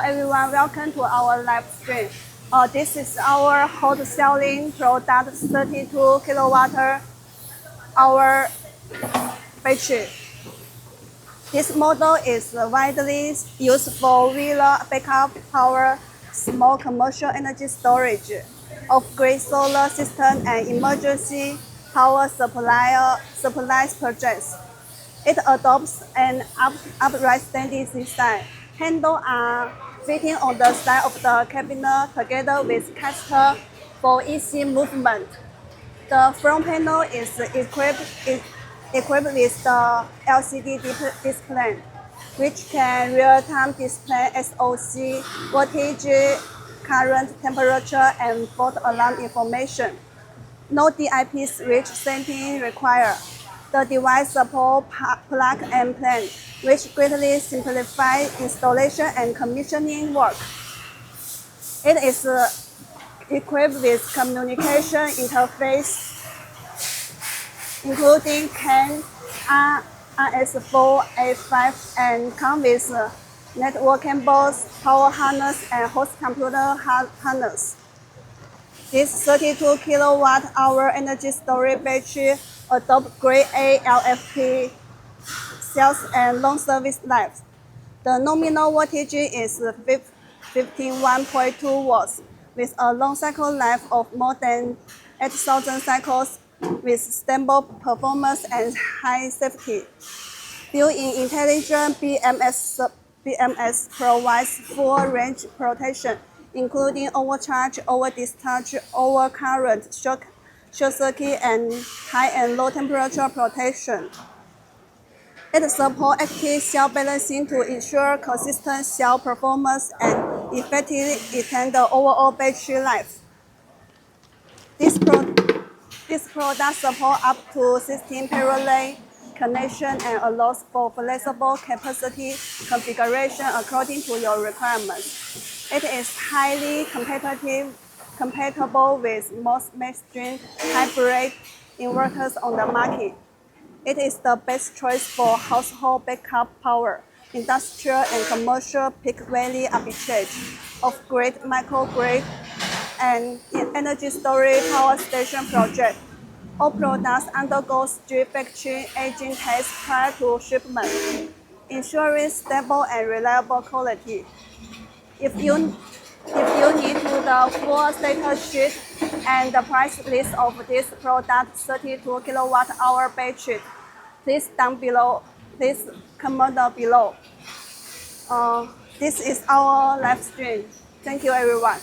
everyone, welcome to our live stream. This is our hot selling product, 32 kilowatt hour battery. This model is widely used for wheeler backup power, small commercial energy storage, off-grid solar system, and emergency power supplies projects. It adopts an upright standing design. Handles are fitting on the side of the cabinet together with caster for easy movement. The front panel is equipped with the LCD display, which can real-time display SOC, voltage, current, temperature, and fault alarm information. No DIP switch setting required. The device supports plug and play, which greatly simplifies installation and commissioning work. It is equipped with communication interface, including CAN, RS4, A5, and comes with network cables, power harness, and host computer harness. This 32 kilowatt-hour energy storage battery adopts Grade A LFP cells and long service life. The nominal voltage is 51.2 watts, with a long cycle life of more than 8,000 cycles, with stable performance and high safety. Built-in intelligent BMS provides full range protection, including overcharge, over-discharge, overcurrent, short circuit, and high and low temperature protection. It supports active cell balancing to ensure consistent cell performance and effectively extend the overall battery life. This product supports up to 16 parallel connections and allows for flexible capacity configuration according to your requirements. It is highly compatible with most mainstream hybrid inverters on the market. It is the best choice for household backup power, industrial and commercial peak value arbitrage, off-grid, microgrid, and energy storage power station project. All products undergo strict factory aging tests prior to shipment, ensuring stable and reliable quality. If you need the full status sheet and the price list of this product, 32 kilowatt-hour battery, please comment below. This is our live stream. Thank you, everyone.